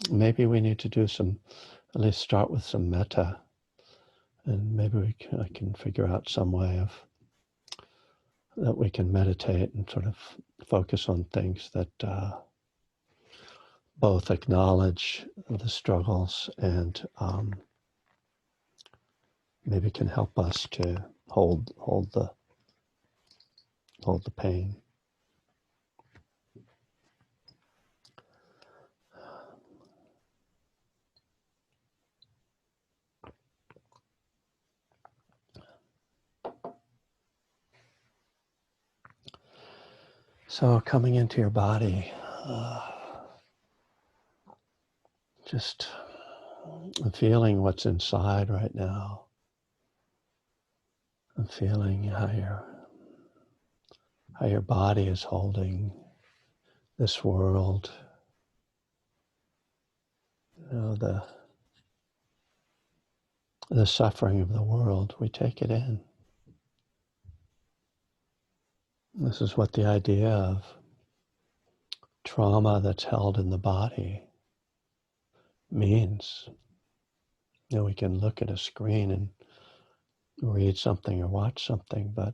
maybe we need to do at least start with some metta, and maybe I can figure out some way that we can meditate and sort of focus on things that both acknowledge the struggles and maybe can help us to hold the pain. So coming into your body, just feeling what's inside right now. And feeling how your body is holding this world. You know, the suffering of the world, we take it in. This is what the idea of trauma that's held in the body means. You know, we can look at a screen and read something or watch something, but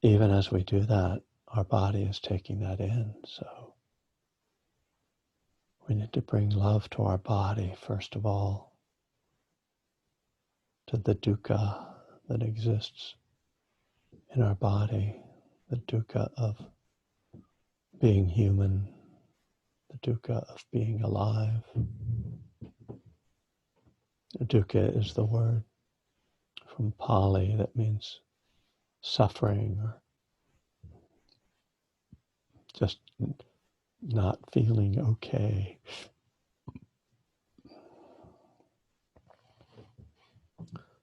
even as we do that, our body is taking that in. So we need to bring love to our body, first of all, to the dukkha that exists in our body, the dukkha of being human, the dukkha of being alive. Dukkha is the word from Pali that means suffering or just not feeling okay.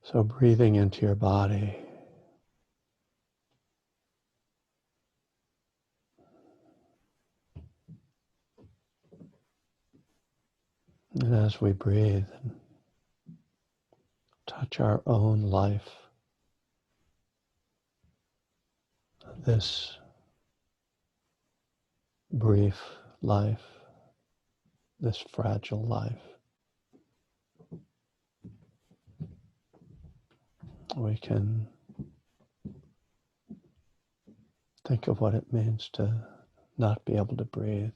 So breathing into your body. And as we breathe, touch our own life, this brief life, this fragile life. We can think of what it means to not be able to breathe.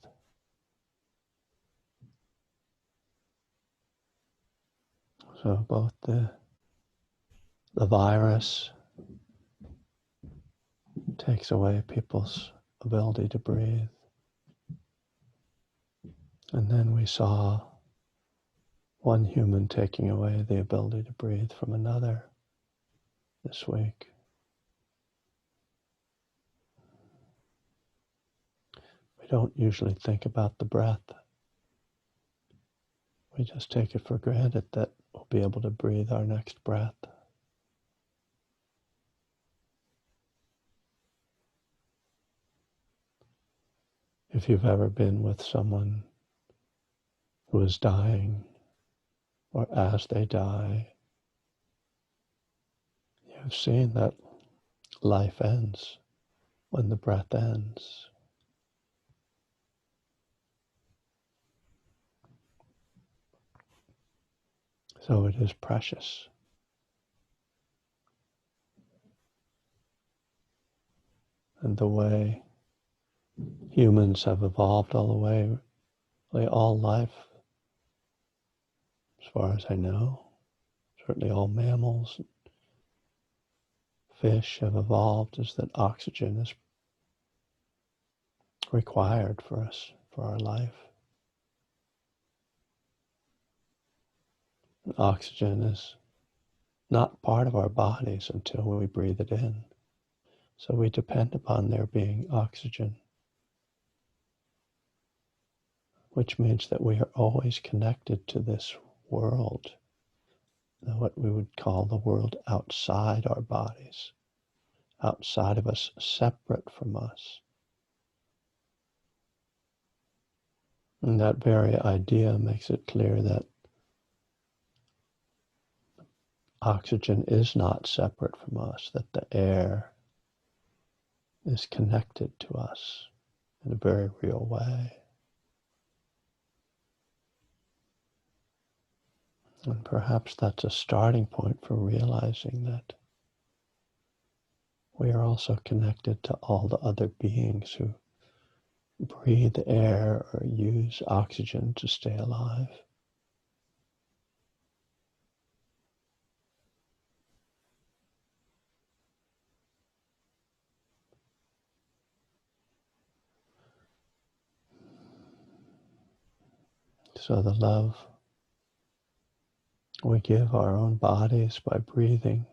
So both the virus takes away people's ability to breathe. And then we saw one human taking away the ability to breathe from another this week. We don't usually think about the breath. We just take it for granted that we'll be able to breathe our next breath. If you've ever been with someone who is dying, or as they die, you've seen that life ends when the breath ends. So it is precious. And the way humans have evolved all the way, all life, as far as I know, certainly all mammals, fish have evolved, is that oxygen is required for us, for our life. And oxygen is not part of our bodies until we breathe it in. So we depend upon there being oxygen, which means that we are always connected to this world, what we would call the world outside our bodies, outside of us, separate from us. And that very idea makes it clear that oxygen is not separate from us, that the air is connected to us in a very real way. And perhaps that's a starting point for realizing that we are also connected to all the other beings who breathe air or use oxygen to stay alive. So the love we give our own bodies by breathing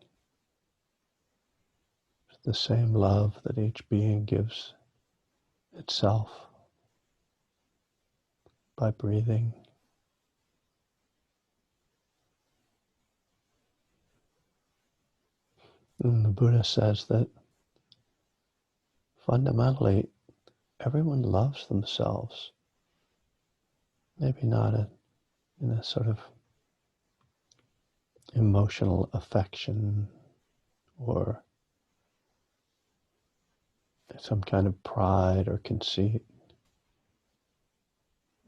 is the same love that each being gives itself by breathing. And the Buddha says that fundamentally everyone loves themselves. Maybe not in a sort of emotional affection or some kind of pride or conceit.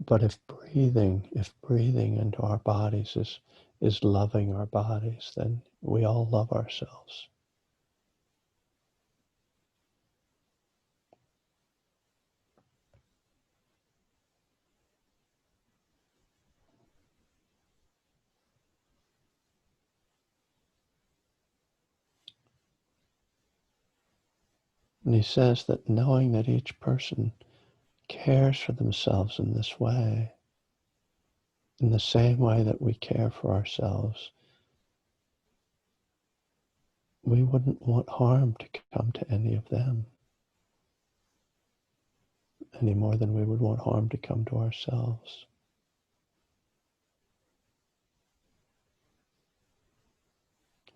But if breathing into our bodies is loving our bodies, then we all love ourselves. And he says that knowing that each person cares for themselves in this way, in the same way that we care for ourselves, we wouldn't want harm to come to any of them any more than we would want harm to come to ourselves.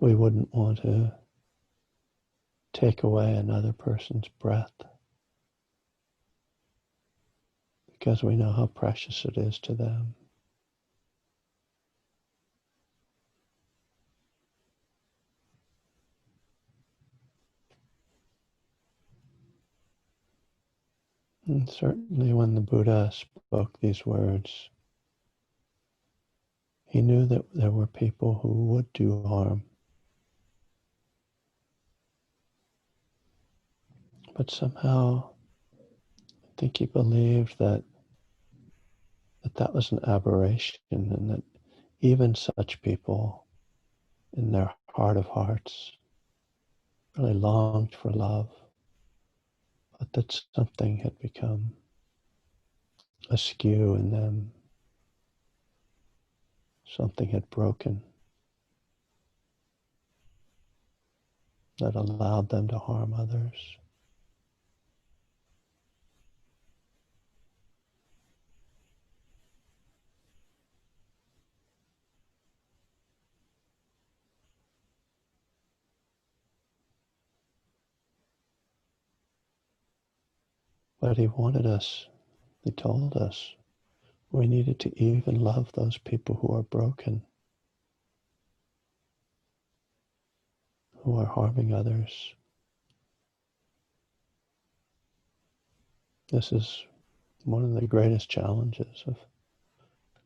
We wouldn't want to take away another person's breath because we know how precious it is to them. And certainly when the Buddha spoke these words, he knew that there were people who would do harm. But somehow, I think he believed that was an aberration and that even such people, in their heart of hearts, really longed for love, but that something had become askew in them, something had broken that allowed them to harm others. But he wanted us, he told us, we needed to even love those people who are broken, who are harming others. This is one of the greatest challenges of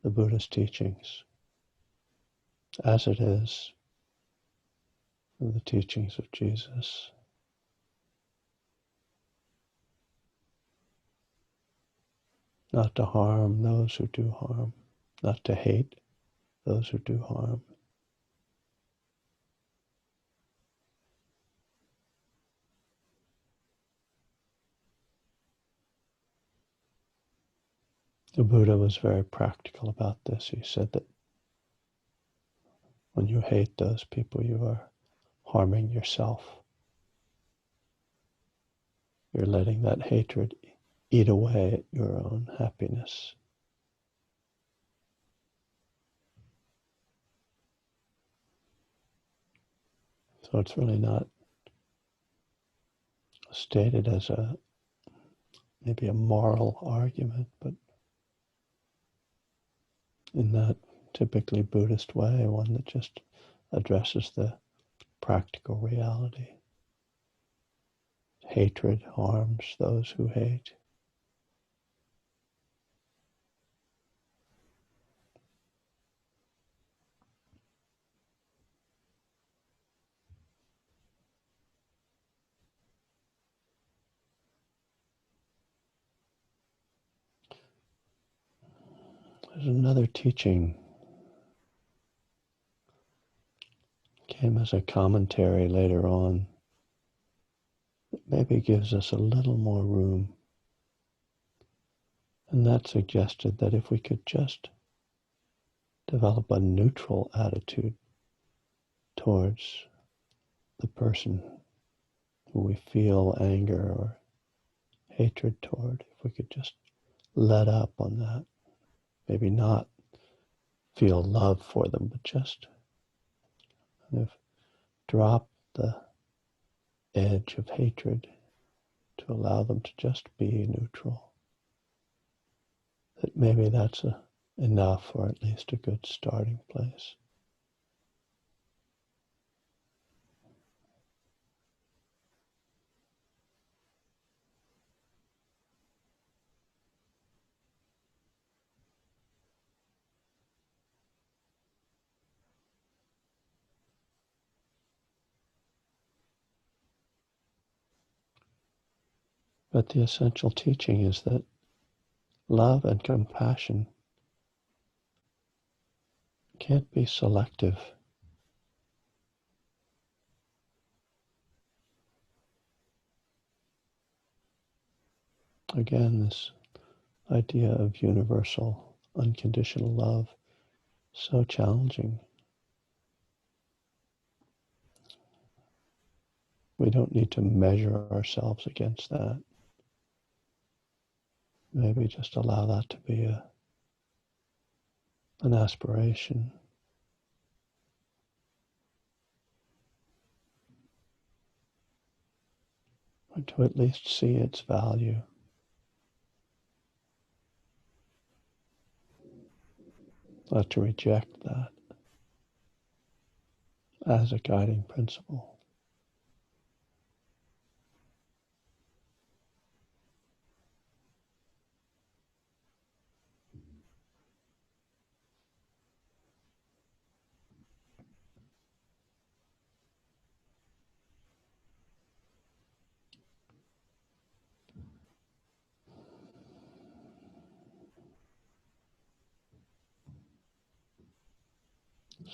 the Buddhist teachings, as it is of the teachings of Jesus. Not to harm those who do harm, not to hate those who do harm. The Buddha was very practical about this. He said that when you hate those people, you are harming yourself. You're letting that hatred eat away at your own happiness. So it's really not stated as maybe a moral argument, but in that typically Buddhist way, one that just addresses the practical reality. Hatred harms those who hate. There's another teaching, came as a commentary later on, that maybe gives us a little more room. And that suggested that if we could just develop a neutral attitude towards the person who we feel anger or hatred toward, if we could just let up on that, maybe not feel love for them, but just kind of drop the edge of hatred to allow them to just be neutral. That maybe that's enough, or at least a good starting place. But the essential teaching is that love and compassion can't be selective. Again, this idea of universal, unconditional love, so challenging. We don't need to measure ourselves against that. Maybe just allow that to be an aspiration, or to at least see its value. Not to reject that as a guiding principle.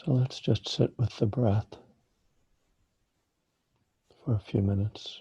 So let's just sit with the breath for a few minutes.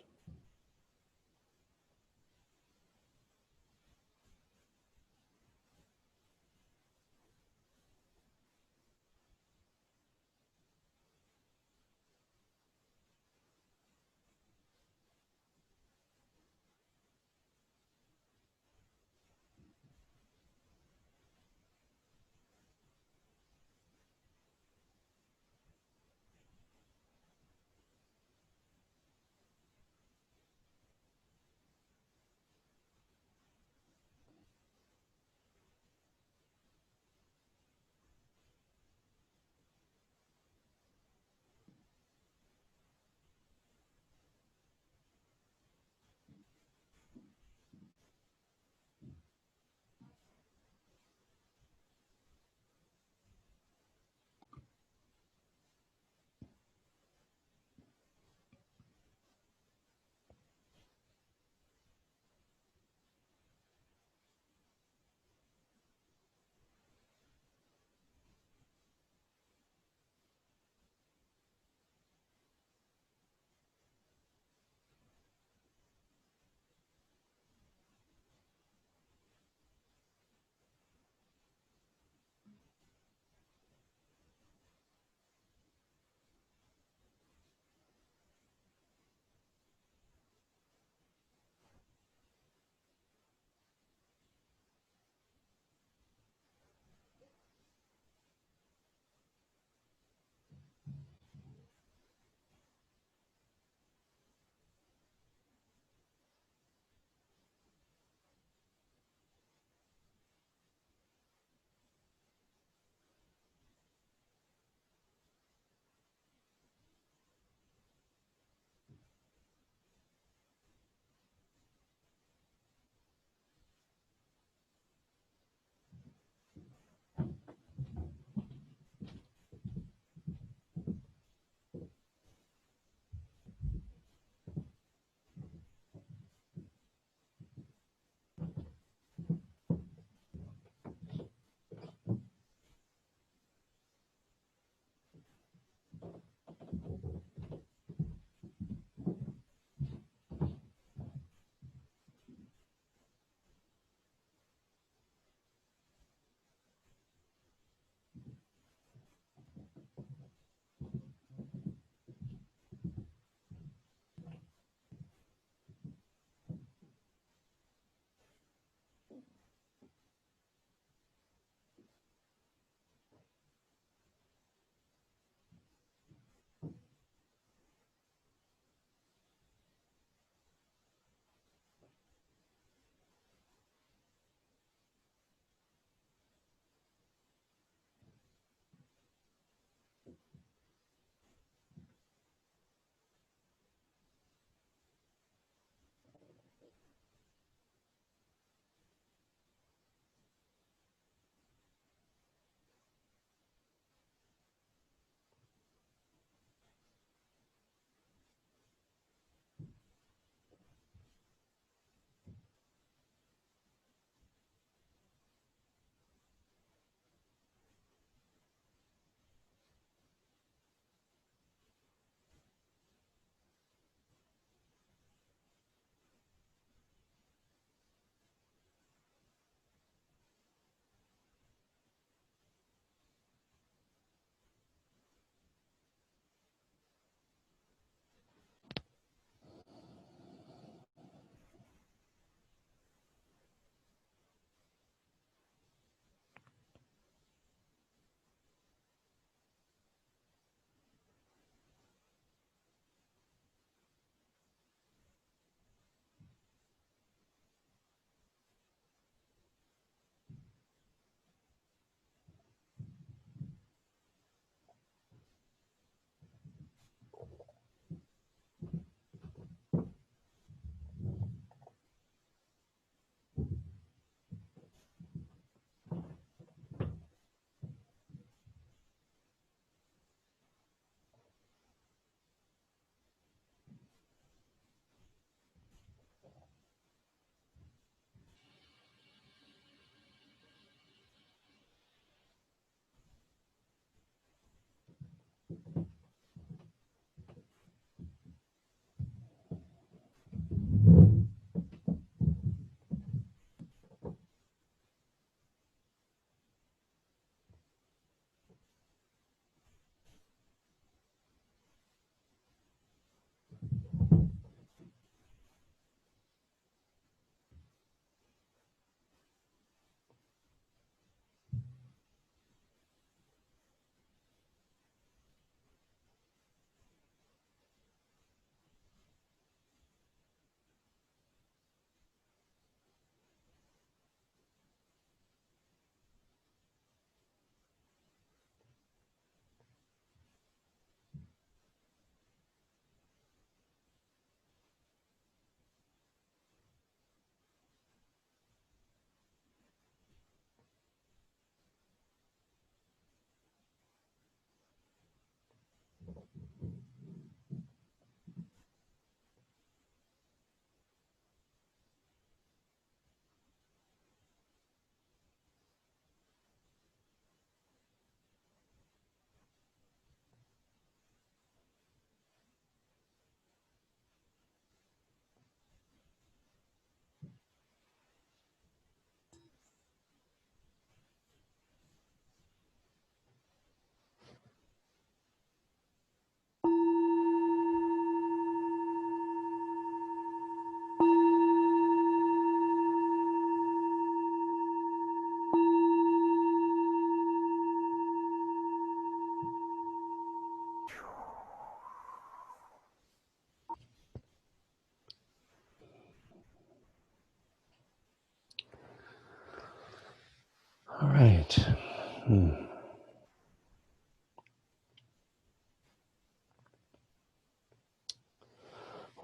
right.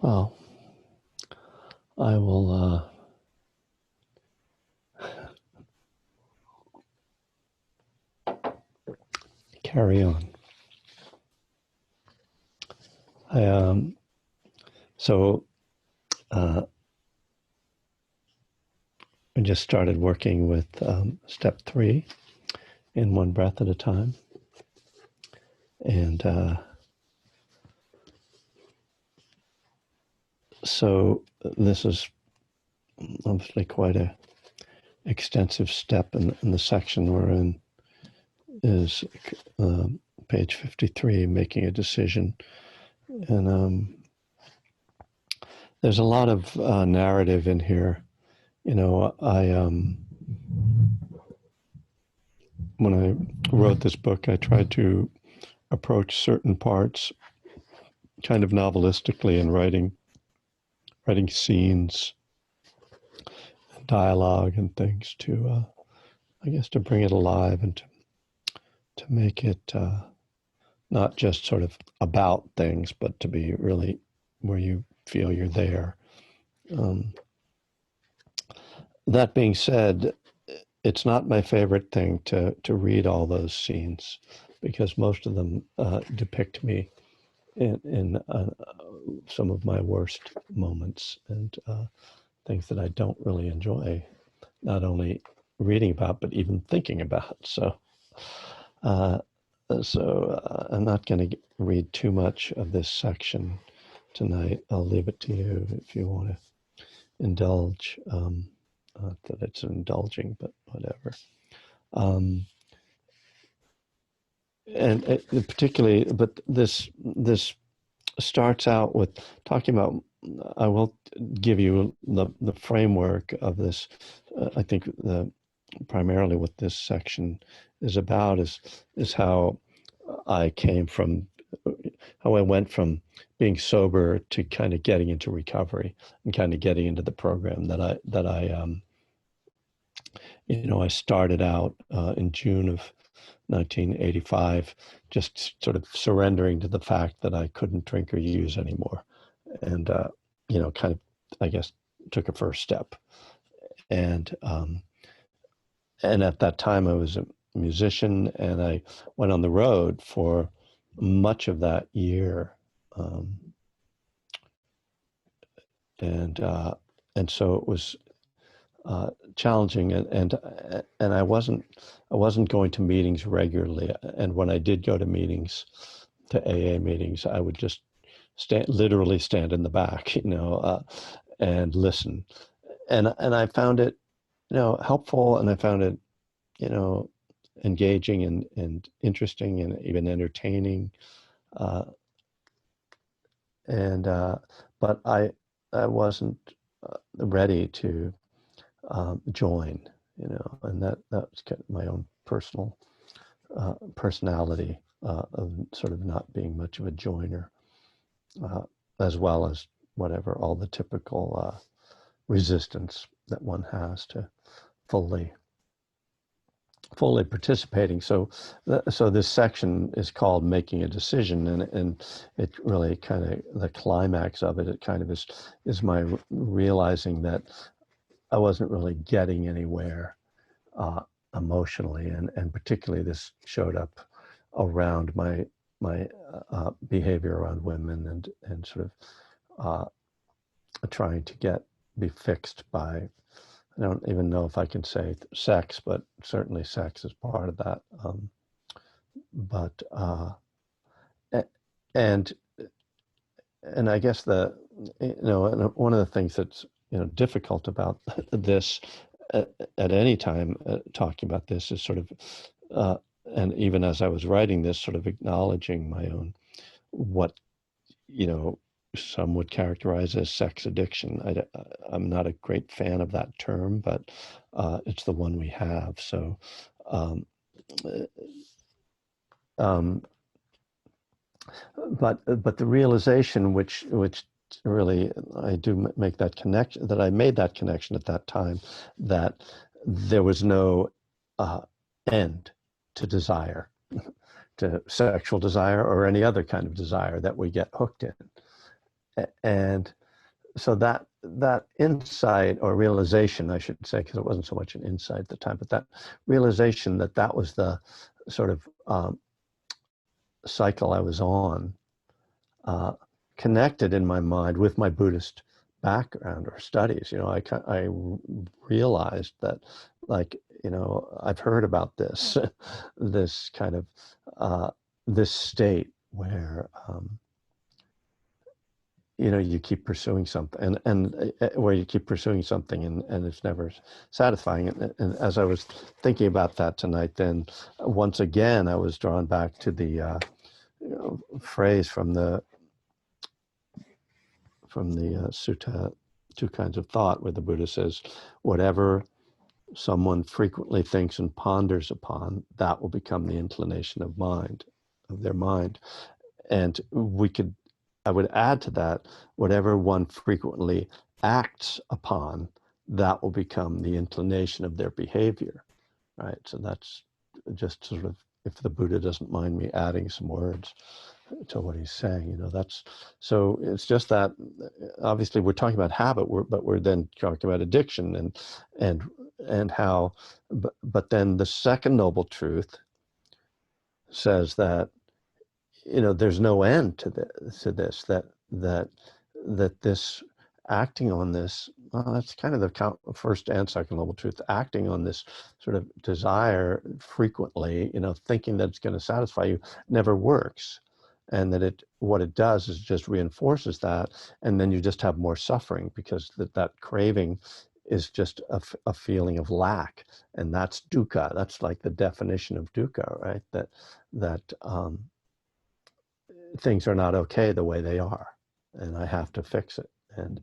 Well, I will carry on. I just started working with step 3 in one breath at a time. And so this is obviously quite a extensive step, and the section we're in is page 53, making a decision. And there's a lot of narrative in here. You know, when I wrote this book, I tried to approach certain parts kind of novelistically in writing scenes, dialogue, and things to, I guess, to bring it alive and to make it not just sort of about things, but to be really where you feel you're there. That being said, it's not my favorite thing to read all those scenes, because most of them depict me in some of my worst moments and things that I don't really enjoy, not only reading about, but even thinking about. So I'm not going to read too much of this section tonight. I'll leave it to you if you want to indulge. Not that it's indulging, but whatever. And particularly, but this starts out with talking about. I will give you the framework of this. I think primarily what this section is about is how I went from being sober to kind of getting into recovery and kind of getting into the program that I I started out in June of 1985, just sort of surrendering to the fact that I couldn't drink or use anymore, and kind of, I guess, took a first step. And at that time I was a musician, and I went on the road for much of that year, and so it was challenging, and I wasn't going to meetings regularly, and when I did go to meetings, to AA meetings, I would just literally stand in the back, and listen, and I found it, helpful, and I found it, engaging and interesting and even entertaining, but I wasn't ready to join, and that was kind of my own personal personality of sort of not being much of a joiner, as well as whatever, all the typical resistance that one has to fully participating. So this section is called Making a Decision, and it really kind of, the climax of it kind of is my realizing that I wasn't really getting anywhere emotionally, and particularly this showed up around my behavior around women, and sort of trying to be fixed by, I don't even know if I can say sex, but certainly sex is part of that. And I guess and one of the things that's difficult about this at any time talking about this is sort of, and even as I was writing this, sort of acknowledging my own, what some would characterize as sex addiction. I'm not a great fan of that term, but it's the one we have. So, but the realization, which really I do make that connection, that I made that connection at that time, that there was no end to desire, to sexual desire or any other kind of desire that we get hooked in. And so that insight or realization, I should say, because it wasn't so much an insight at the time, but that realization that that was the sort of cycle I was on, connected in my mind with my Buddhist background or studies. I realized that, like, I've heard about this, this kind of, this state where, you keep pursuing something and where you keep pursuing something and it's never satisfying. And as I was thinking about that tonight, then once again, I was drawn back to the phrase from the Sutta, Two Kinds of Thought, where the Buddha says, whatever someone frequently thinks and ponders upon, that will become the inclination of their mind. And I would add to that, whatever one frequently acts upon, that will become the inclination of their behavior, right? So that's just sort of, if the Buddha doesn't mind me adding some words to what he's saying, so it's just that obviously we're talking about habit, but we're then talking about addiction and how, but then the second noble truth says that there's no end to this, that this acting on this, well, that's kind of the first and second noble truth, acting on this sort of desire frequently, thinking that it's going to satisfy you, never works. And that what it does is just reinforces that, and then you just have more suffering, because that craving is just a feeling of lack, and that's dukkha. That's like the definition of dukkha, right? That things are not okay the way they are, and I have to fix it, and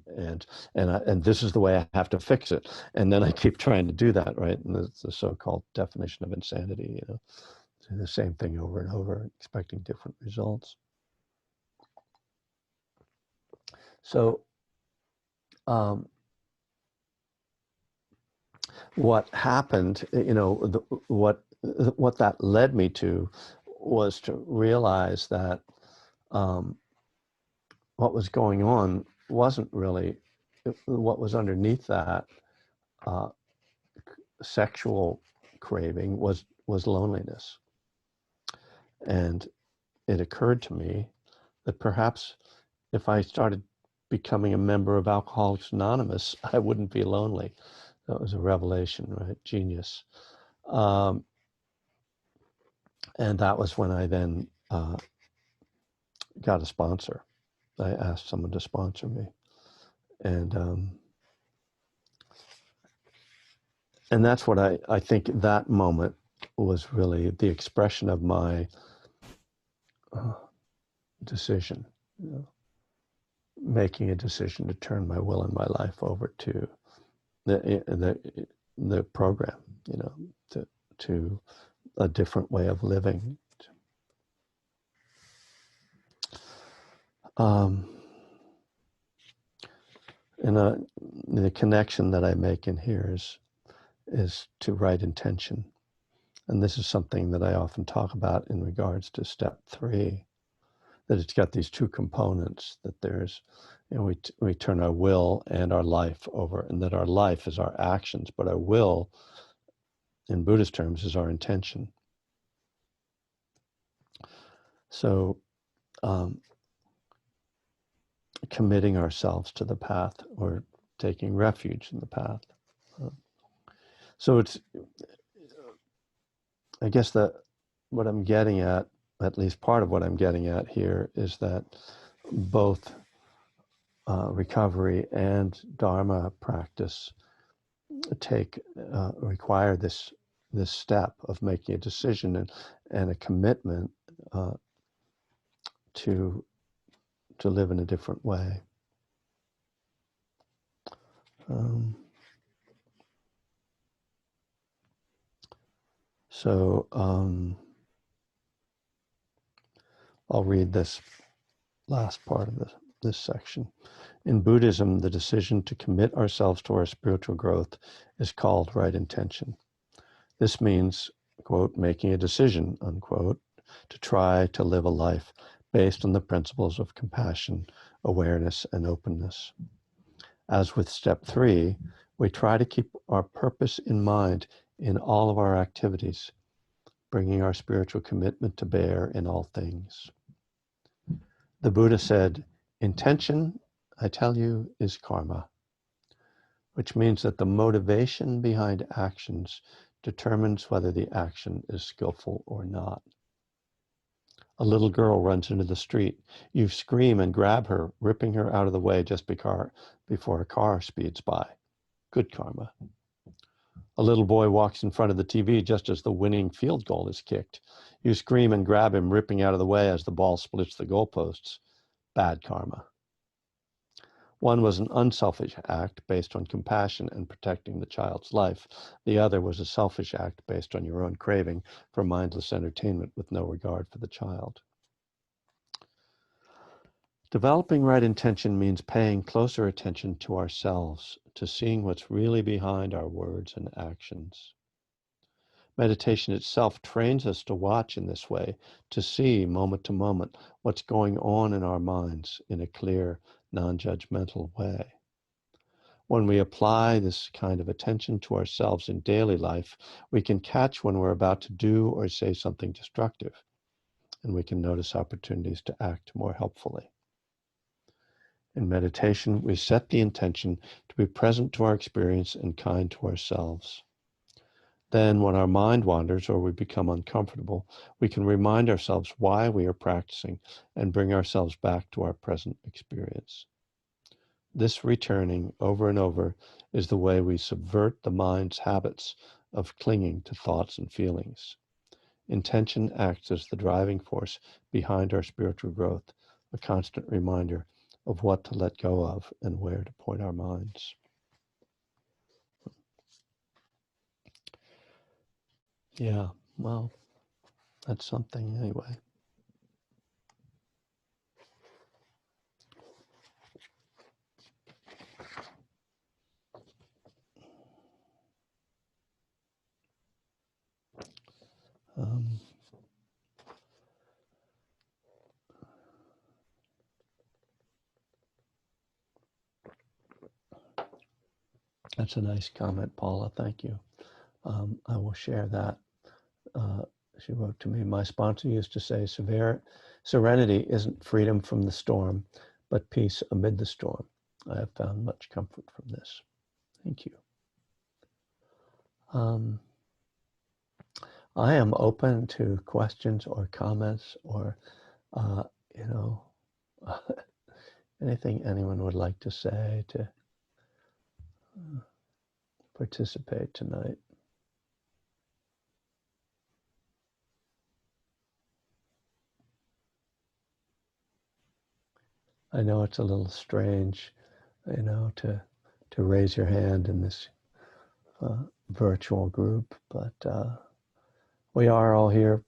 this is the way I have to fix it, and then I keep trying to do that, right? And it's the so-called definition of insanity, do the same thing over and over, expecting different results. So what happened, what that led me to was to realize that what was going on wasn't really what was underneath that sexual craving was loneliness. And it occurred to me that perhaps if I started becoming a member of Alcoholics Anonymous, I wouldn't be lonely. That was a revelation, right? Genius. And that was when I then got a sponsor. I asked someone to sponsor me. And that's what I think that moment was really the expression of my decision, making a decision to turn my will and my life over to the program, to a different way of living. And the connection that I make in here is to right intention. And this is something that I often talk about in regards to step 3, that it's got these two components, that there's, we turn our will and our life over, and that our life is our actions, but our will, in Buddhist terms, is our intention. So committing ourselves to the path, or taking refuge in the path. So it's, I guess that what I'm getting at least part of what I'm getting at here, is that both recovery and Dharma practice require this step of making a decision and a commitment to live in a different way. So I'll read this last part of this section. In Buddhism, the decision to commit ourselves to our spiritual growth is called right intention. This means quote, making a decision, unquote, to try to live a life based on the principles of compassion, awareness, and openness. As with step 3, we try to keep our purpose in mind in all of our activities, bringing our spiritual commitment to bear in all things. The Buddha said, intention, I tell you, is karma, which means that the motivation behind actions determines whether the action is skillful or not. A little girl runs into the street. You scream and grab her, ripping her out of the way just before a car speeds by. Good karma. A little boy walks in front of the TV just as the winning field goal is kicked. You scream and grab him, ripping out of the way as the ball splits the goalposts. Bad karma. One was an unselfish act based on compassion and protecting the child's life. The other was a selfish act based on your own craving for mindless entertainment with no regard for the child. Developing right intention means paying closer attention to ourselves, to seeing what's really behind our words and actions. Meditation itself trains us to watch in this way, to see moment to moment what's going on in our minds in a clear, non-judgmental way. When we apply this kind of attention to ourselves in daily life, we can catch when we're about to do or say something destructive, and we can notice opportunities to act more helpfully. In meditation, we set the intention to be present to our experience and kind to ourselves. Then, when our mind wanders or we become uncomfortable, we can remind ourselves why we are practicing and bring ourselves back to our present experience. This returning over and over is the way we subvert the mind's habits of clinging to thoughts and feelings. Intention acts as the driving force behind our spiritual growth, a constant reminder of what to let go of and where to point our minds. Yeah, well, that's something anyway. That's a nice comment, Paula. Thank you. I will share that. She wrote to me, my sponsor used to say, serenity isn't freedom from the storm, but peace amid the storm. I have found much comfort from this. Thank you. I am open to questions or comments or, anything anyone would like to say to participate tonight. I know it's a little strange, to raise your hand in this virtual group, but we are all here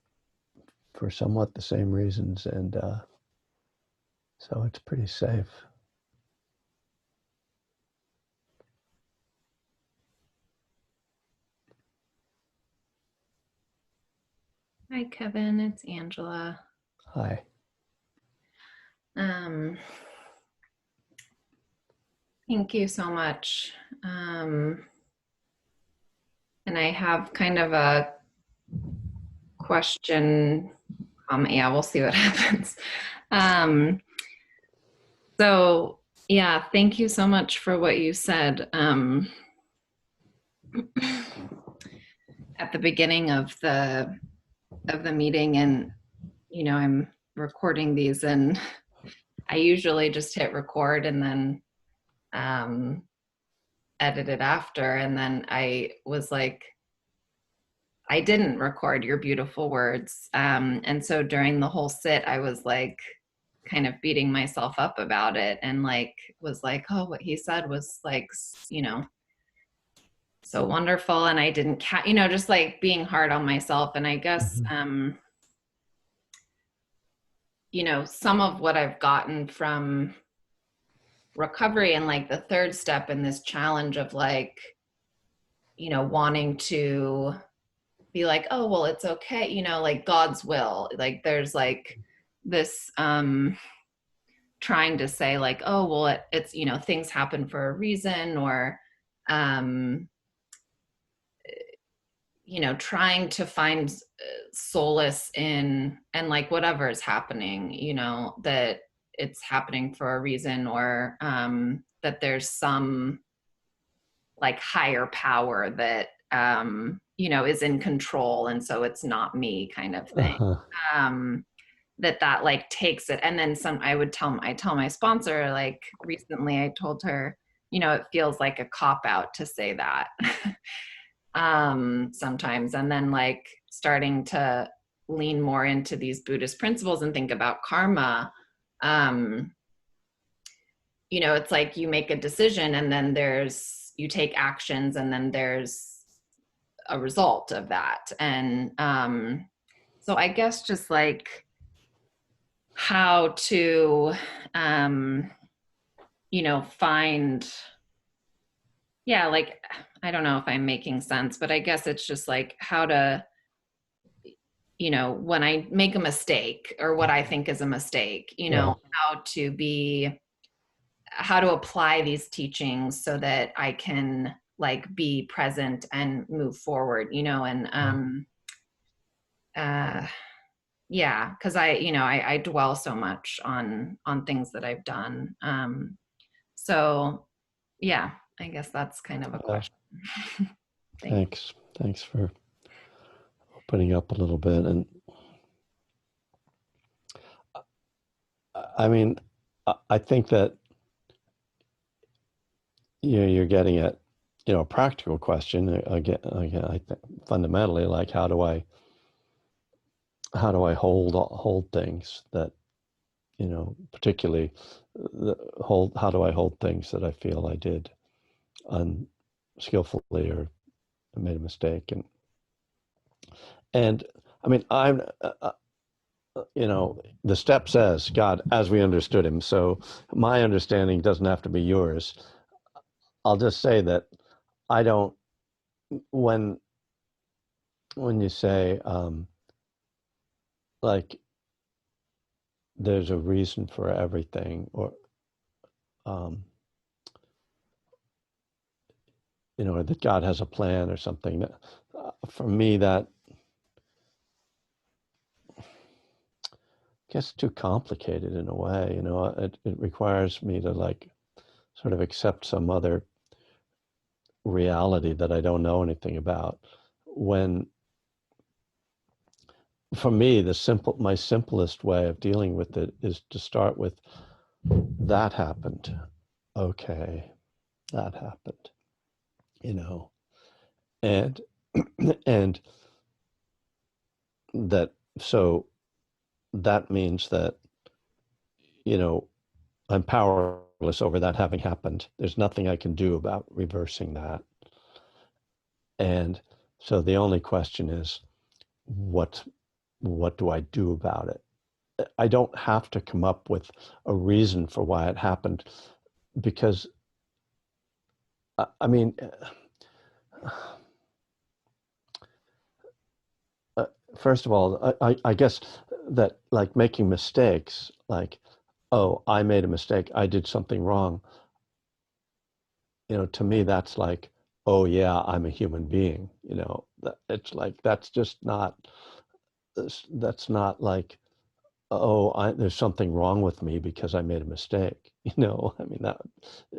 for somewhat the same reasons, and so it's pretty safe. Hi, Kevin. It's Angela. Hi. Thank you so much. And I have kind of a question. Yeah, we'll see what happens. So yeah, thank you so much for what you said at the beginning of the meeting. And I'm recording these, and I usually just hit record and then edit it after. And then I was like, I didn't record your beautiful words. And so during the whole sit, I was like kind of beating myself up about it, and was like, oh, what he said was like, so wonderful. And I didn't just like being hard on myself. And I guess, some of what I've gotten from recovery and like the third step in this challenge of wanting to be like, oh, well, it's okay, like God's will. Like there's like this trying to say like, oh, well, it's, things happen for a reason, or um, trying to find solace in, and like whatever is happening, that it's happening for a reason, or that there's some like higher power that is in control, and so it's not me, kind of thing. Uh-huh. um that like takes it, and then some. I tell my sponsor, like recently I told her, it feels like a cop out to say that sometimes, and then like starting to lean more into these Buddhist principles and think about karma. um it's like you make a decision, and then you take actions, and then there's a result of that. And so I guess just like how to find, yeah, like I don't know if I'm making sense, but I guess it's just like how to, when I make a mistake, or what I think is a mistake, Yeah. how to apply these teachings so that I can like be present and move forward, and uh yeah, because I dwell so much on things that I've done. So yeah, I guess that's kind of a Yeah. question. Thank you. Thanks for opening up a little bit. And I mean, I think that you're getting at a practical question again. I think fundamentally, like how do I hold things that particularly how do I hold things that I feel I did unskillfully or made a mistake. And I mean, I'm the step says God as we understood him, so my understanding doesn't have to be yours. I'll just say that I don't, when you say like there's a reason for everything, or um, that God has a plan or something, for me that gets too complicated in a way. It requires me to like sort of accept some other reality that I don't know anything about. When for me, my simplest way of dealing with it is to start with that happened. Okay, that happened. You know, and and that so that means that you know I'm powerless over that having happened. There's nothing I can do about reversing that. And so the only question is, what do I do about it? I don't have to come up with a reason for why it happened, because I mean, first of all, I guess that like making mistakes, like, oh, I made a mistake, I did something wrong. To me, that's like, oh yeah, I'm a human being. It's like that's not like, oh, there's something wrong with me because I made a mistake. I mean,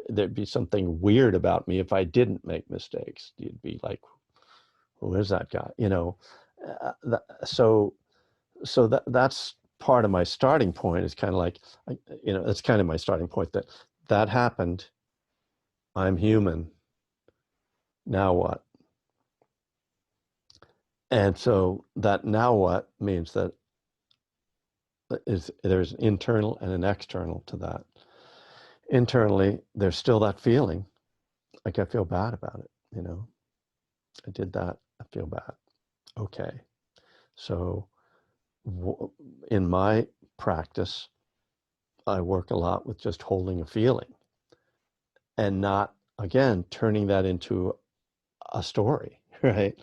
there'd be something weird about me if I didn't make mistakes. You'd be like, who is that guy? So that's part of my starting point. Is kind of like, it's kind of my starting point that happened. I'm human. Now what? And so that now what means that there's an internal and an external to that. Internally, there's still that feeling, like I feel bad about it. I did that, I feel bad. Okay, so in my practice, I work a lot with just holding a feeling and not, again, turning that into a story, right?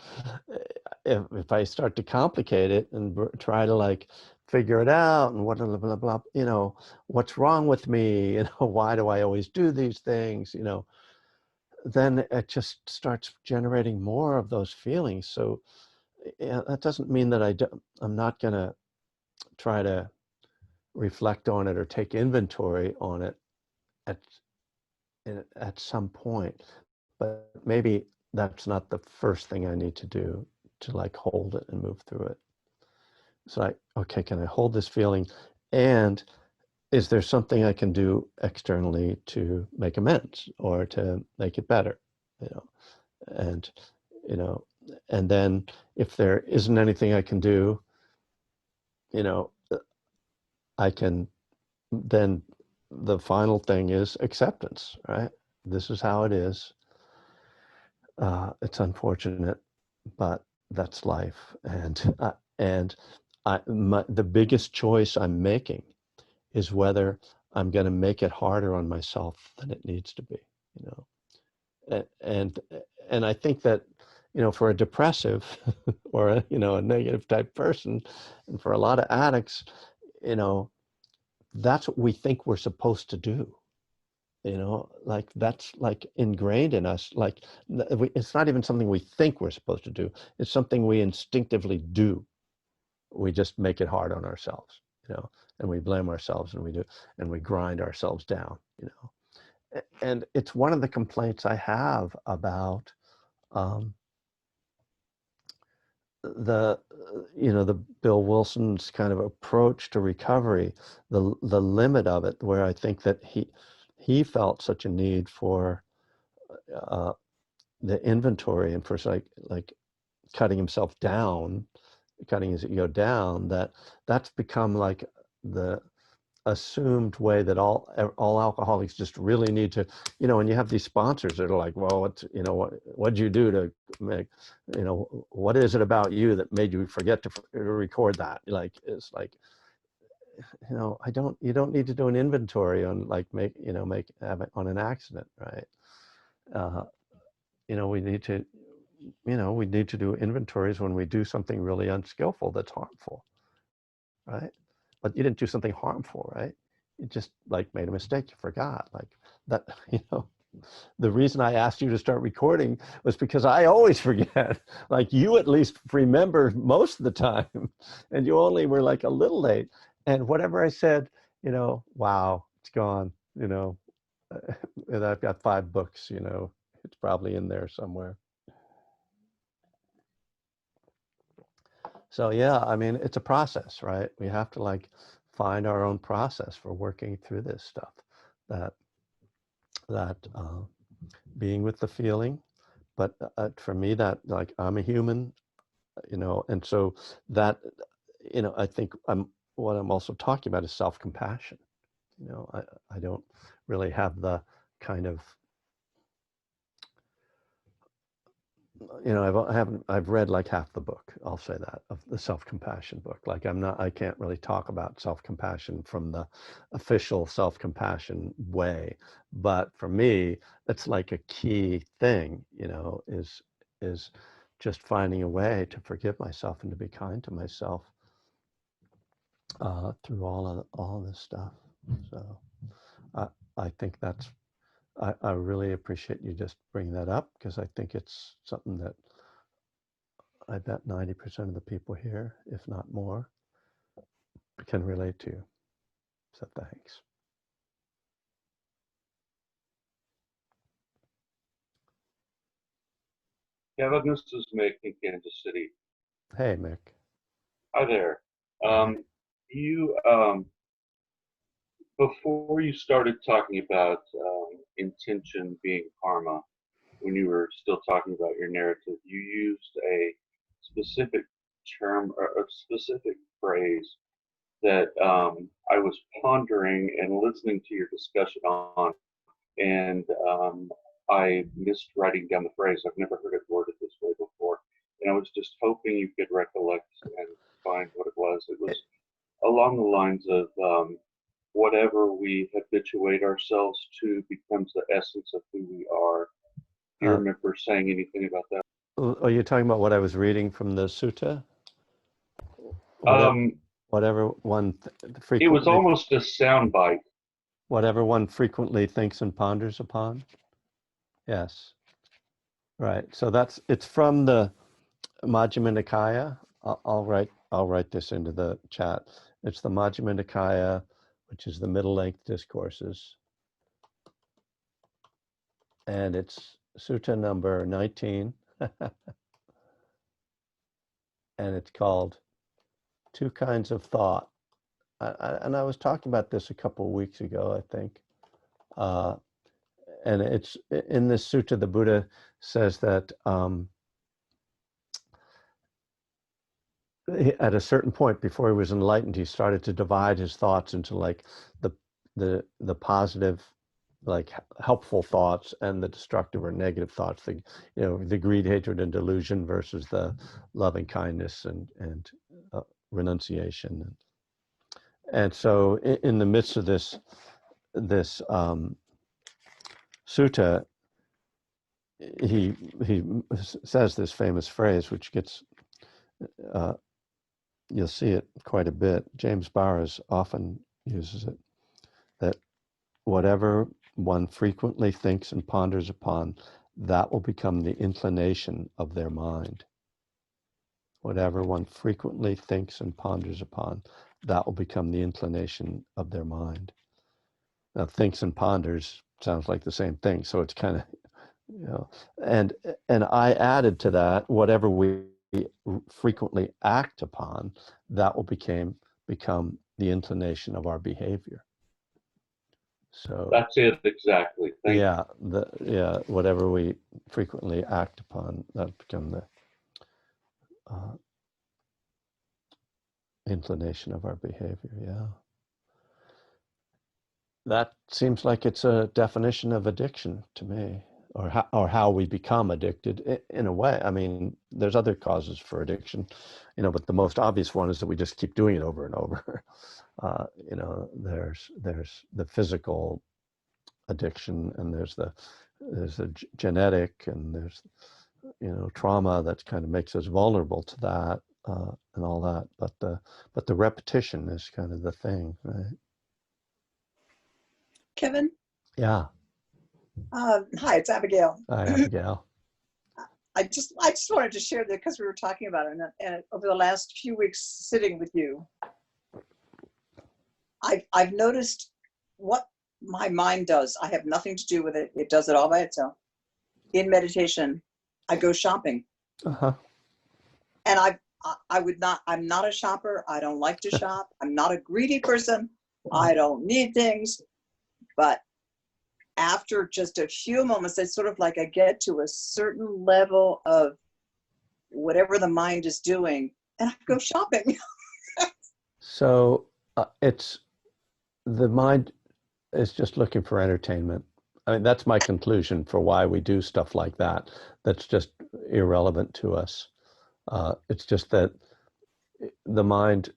if I start to complicate it and try to like figure it out and what blah, blah, blah, you know, what's wrong with me, you know, why do I always do these things, you know, then it just starts generating more of those feelings. So yeah, that doesn't mean that I'm not going to try to reflect on it or take inventory on it at at some point, but maybe that's not the first thing I need to do to like hold it and move through it. So okay, can I hold this feeling? And is there something I can do externally to make amends or to make it better? You know, and you know, and then if there isn't anything I can do, you know, I can then the final thing is acceptance, right? This is how it is. It's unfortunate, but that's life. And the biggest choice I'm making is whether I'm going to make it harder on myself than it needs to be, you know. And and I think that, you know, for a depressive or a, you know, a negative type person, and for a lot of addicts, you know, that's what we think we're supposed to do. You know, like that's like ingrained in us. Like it's not even something we think we're supposed to do. It's something we instinctively do. We just make it hard on ourselves, you know, and we blame ourselves and we do, and we grind ourselves down, you know. And it's one of the complaints I have about um, the, you know, the Bill Wilson's kind of approach to recovery, the limit of it, where I think that he felt such a need for uh, the inventory and for like cutting himself down, cutting his ego down, that's become like the assumed way that all alcoholics just really need to, you know, and you have these sponsors that are like, well, what's, you know, what'd you do to make, you know, what is it about you that made you forget to record that? Like, it's like, you know, you don't need to do an inventory on like have it on an accident, right? Uh, you know, we need to do inventories when we do something really unskillful that's harmful, right? But you didn't do something harmful, right? You just like made a mistake, you forgot. Like that, you know, the reason I asked you to start recording was because I always forget. Like you at least remember most of the time, and you only were like a little late. And whatever I said, you know, wow, it's gone, you know. And I've got 5 books, you know, it's probably in there somewhere. So yeah, I mean, it's a process, right? We have to like find our own process for working through this stuff. That being with the feeling, but for me, that like I'm a human, you know, and so that, you know, I think what I'm also talking about is self-compassion. You know, I don't really have the kind of, you know, I've read like half the book, I'll say that, of the self-compassion book. Like I can't really talk about self-compassion from the official self-compassion way, but for me that's like a key thing, you know, is just finding a way to forgive myself and to be kind to myself through all of this stuff. So I I think I really appreciate you just bringing that up, because I think it's something that I bet 90% of the people here, if not more, can relate to. So thanks. Kevin, this is Mick in Kansas City. Hey, Mick. Hi there. You before you started talking about intention being karma, when you were still talking about your narrative, you used a specific term or a specific phrase that I was pondering and listening to your discussion on, and I missed writing down the phrase. I've never heard it worded this way before, and I was just hoping you could recollect and find what it was. It was along the lines of whatever we habituate ourselves to becomes the essence of who we are. Do you remember saying anything about that? are you talking about what I was reading from the sutta? Whatever, Um, whatever one it was frequently, almost a soundbite. whatever one frequently thinks and ponders upon. Yes, right. So it's from the Majjhima Nikaya. I'll write this into the chat. It's the Majjhima Nikaya, which is the middle length discourses, and it's sutta number 19, and it's called Two Kinds of Thought. And I was talking about this a couple of weeks ago, I think. And it's in this sutta, the Buddha says that at a certain point before he was enlightened, he started to divide his thoughts into like the positive, like helpful thoughts, and the destructive or negative thoughts. The greed, hatred, and delusion versus the loving kindness and renunciation. And so, in the midst of this sutta, he says this famous phrase, which gets you'll see it quite a bit. James Barres often uses it, that whatever one frequently thinks and ponders upon, that will become the inclination of their mind. Whatever one frequently thinks and ponders upon, that will become the inclination of their mind. Now, thinks and ponders sounds like the same thing, so it's kind of, and I added to that, whatever we frequently act upon, that will become the inclination of our behavior. So That's it exactly. Thank you. Whatever we frequently act upon, that become the inclination of our behavior. Yeah. That seems like it's a definition of addiction to me, or how we become addicted in a way. I mean, there's other causes for addiction, but the most obvious one is that we just keep doing it over and over. There's the physical addiction, and there's the genetic, and there's trauma that kind of makes us vulnerable to that, and all that. But the repetition is kind of the thing, right? Kevin? Yeah. Hi, it's Abigail. Hi, Abigail. I just wanted to share that because we were talking about it, and over the last few weeks sitting with you, I've noticed what my mind does. I have nothing to do with it. It does it all by itself. In meditation, I go shopping. Uh-huh. And I'm not a shopper. I don't like to shop. I'm not a greedy person. I don't need things. But after just a few moments, it's sort of like I get to a certain level of whatever the mind is doing, and I go shopping. So it's the mind is just looking for entertainment. I mean, that's my conclusion for why we do stuff like that. That's just irrelevant to us. It's just that the mind,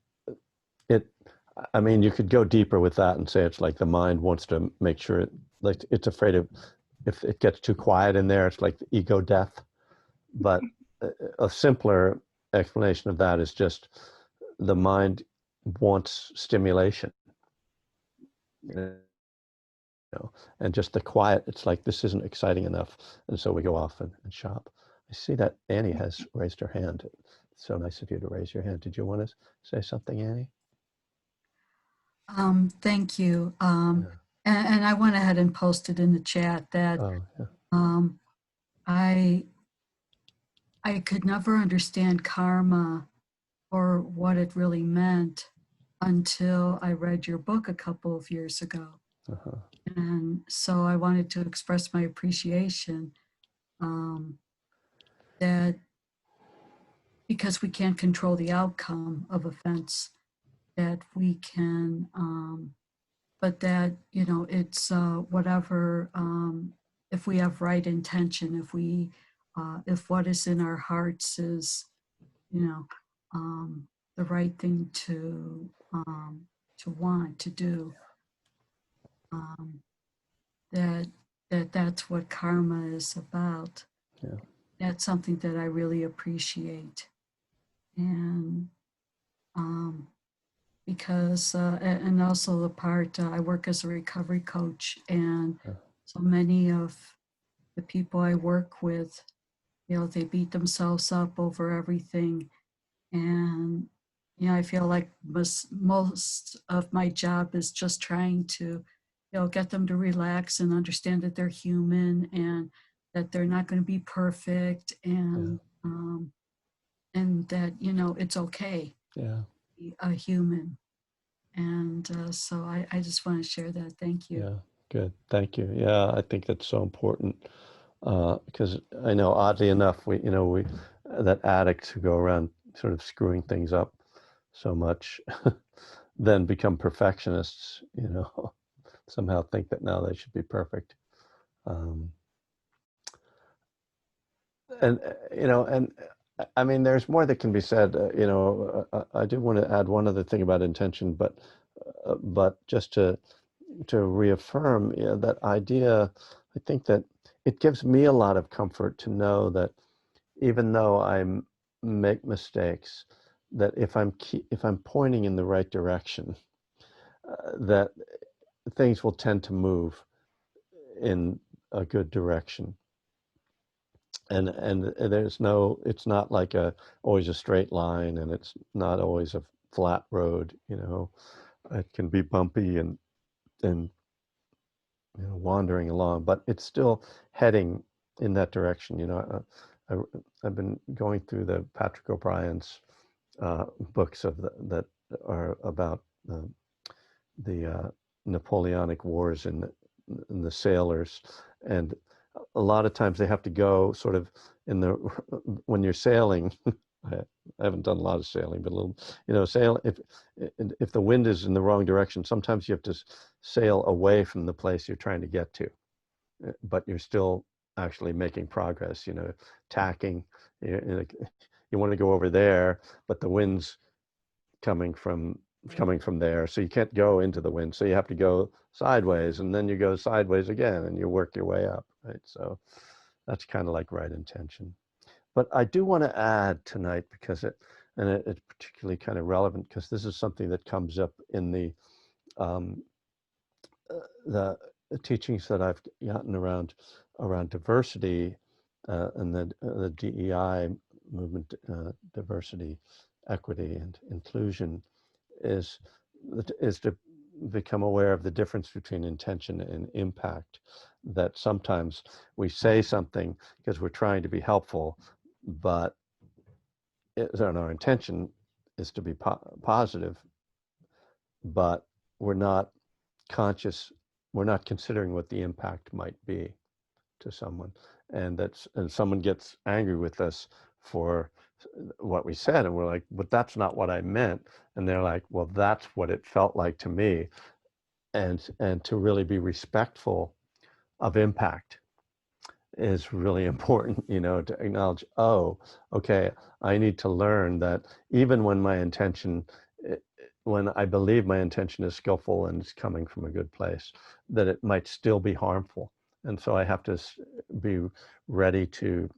I mean, you could go deeper with that and say it's like the mind wants to make sure like it's afraid of, if it gets too quiet in there, it's like the ego death. But a simpler explanation of that is just the mind wants stimulation, and just the quiet. It's like, this isn't exciting enough, and so we go off and shop. I see that Annie has raised her hand. It's so nice of you to raise your hand. Did you want to say something, Annie? Thank you. And I went ahead and posted in the chat that I could never understand karma or what it really meant until I read your book a couple of years ago. And so I wanted to express my appreciation that because we can't control the outcome of events, that we can but that, it's whatever, if we have right intention, if what is in our hearts is, the right thing to want to do, that's what karma is about. Yeah. that's something that I really appreciate. And because, and also the part, I work as a recovery coach, and Yeah. so many of the people I work with, you know, they beat themselves up over everything. And, you know, I feel like most of my job is just trying to, you know, get them to relax and understand that they're human and that they're not going to be perfect, and that, you know, it's okay Yeah. to be a human. And so I just want to share that. Thank you. Yeah. Good. Thank you. Yeah, I think that's so important because I know, oddly enough, we that addicts who go around sort of screwing things up so much, then become perfectionists. Somehow think that now they should be perfect. Um, and I mean, there's more that can be said. I do want to add one other thing about intention, but just to reaffirm, that idea. I think that it gives me a lot of comfort to know that even though I make mistakes, that if I'm pointing in the right direction, that things will tend to move in a good direction. And it's not like always a straight line, and it's not always a flat road. It can be bumpy and wandering along, but it's still heading in that direction. I've been going through the Patrick O'Brien's books that are about the Napoleonic Wars and the sailors, and a lot of times they have to go sort of when you're sailing. I haven't done a lot of sailing, but a little, sail if the wind is in the wrong direction, sometimes you have to sail away from the place you're trying to get to, but you're still actually making progress. Tacking. You want to go over there, but the wind's coming from there, so you can't go into the wind, so you have to go sideways, and then you go sideways again, and you work your way up, right? So that's kind of like right intention. But I do want to add tonight, because it's particularly kind of relevant, because this is something that comes up in um, the teachings that I've gotten around diversity, and the DEI movement, diversity, equity, and inclusion, is to become aware of the difference between intention and impact. That sometimes we say something because we're trying to be helpful, but our intention is to be positive, but we're not conscious, we're not considering what the impact might be to someone, and someone gets angry with us for what we said, and we're like, but that's not what I meant. And they're like, well, that's what it felt like to me. And to really be respectful of impact is really important, to acknowledge, oh, okay, I need to learn that even when when I believe my intention is skillful and it's coming from a good place, that it might still be harmful. And so I have to be ready to,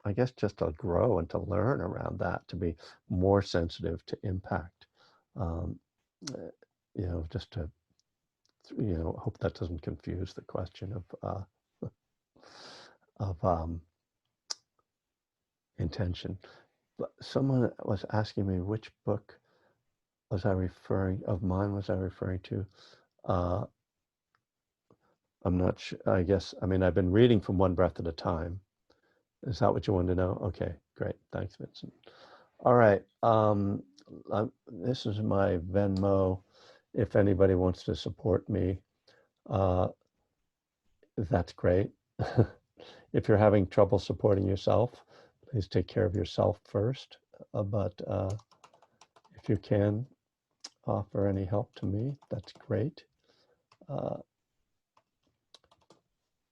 I guess, just to grow and to learn around that, to be more sensitive to impact. Um, just to, hope that doesn't confuse the question of intention. But someone was asking me which book of mine was I referring to. Uh, I'm not sure. I guess, I mean, I've been reading from One Breath at a Time. Is that what you wanted to know? Okay, great. Thanks, Vincent. All right. This is my Venmo. If anybody wants to support me, that's great. If you're having trouble supporting yourself, please take care of yourself first. But if you can offer any help to me, that's great.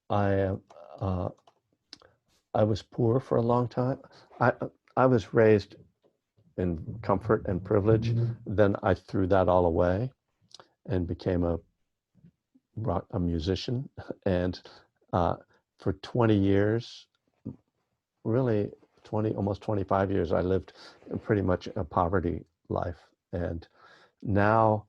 I I was poor for a long time. I was raised in comfort and privilege. Then I threw that all away and became a musician. And for 20 years, really 20, almost 25 years, I lived pretty much a poverty life. And now,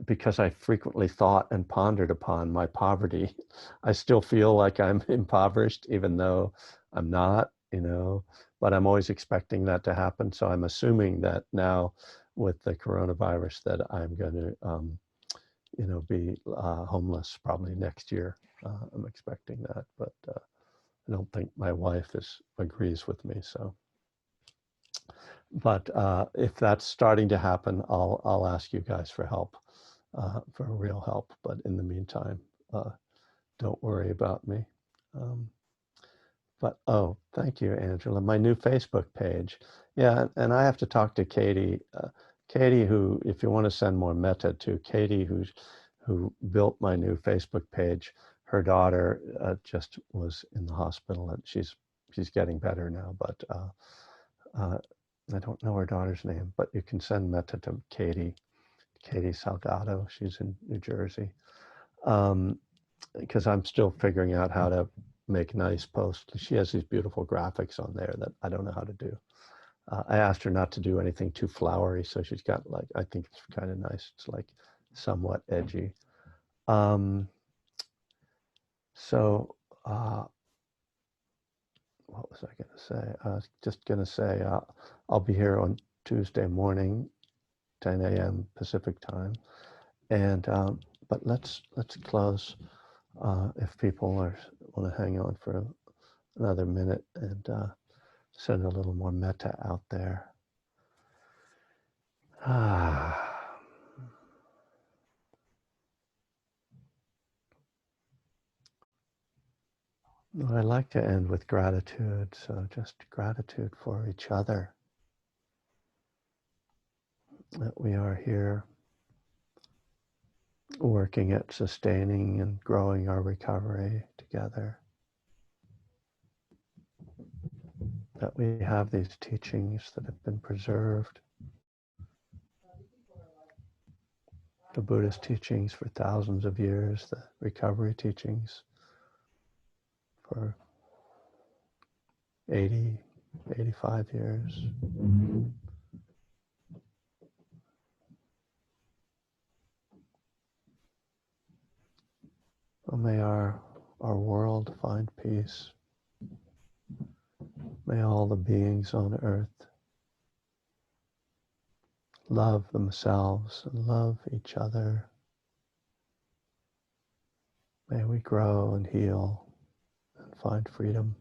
because I frequently thought and pondered upon my poverty, I still feel like I'm impoverished, even though I'm not, but I'm always expecting that to happen. So I'm assuming that now with the coronavirus that I'm going to, be homeless probably next year. I'm expecting that, but I don't think my wife agrees with me. So, but if that's starting to happen, I'll ask you guys for help, for real help. But in the meantime, don't worry about me. But oh, thank you, Angela. My new Facebook page. Yeah, and I have to talk to Katie. Katie, who, if you want to send more metta to Katie, who built my new Facebook page. Her daughter just was in the hospital, and she's getting better now. But I don't know her daughter's name. But you can send metta to Katie Salgado. She's in New Jersey. Because I'm still figuring out how to make nice posts. She has these beautiful graphics on there that I don't know how to do. I asked her not to do anything too flowery, so she's got I think it's kind of nice. It's like somewhat edgy. So what was I going to say? I was just going to say I'll be here on Tuesday morning, 10 a.m. Pacific time, and but let's close. If people want to hang on for another minute and send a little more metta out there. I like to end with gratitude, so just gratitude for each other, that we are here working at sustaining and growing our recovery together, that we have these teachings that have been preserved, the Buddhist teachings for thousands of years, the recovery teachings for 80, 85 years. Well, may our world find peace. May all the beings on earth love themselves and love each other. May we grow and heal and find freedom.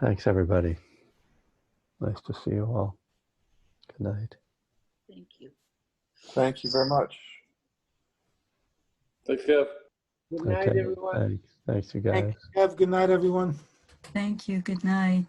Thanks, everybody. Nice to see you all. Good night. Thank you. Thank you very much. Thanks, Kev. Good night, Okay, everyone. thanks, you guys. Thanks, Kev. Good night, everyone. Thank you. Good night.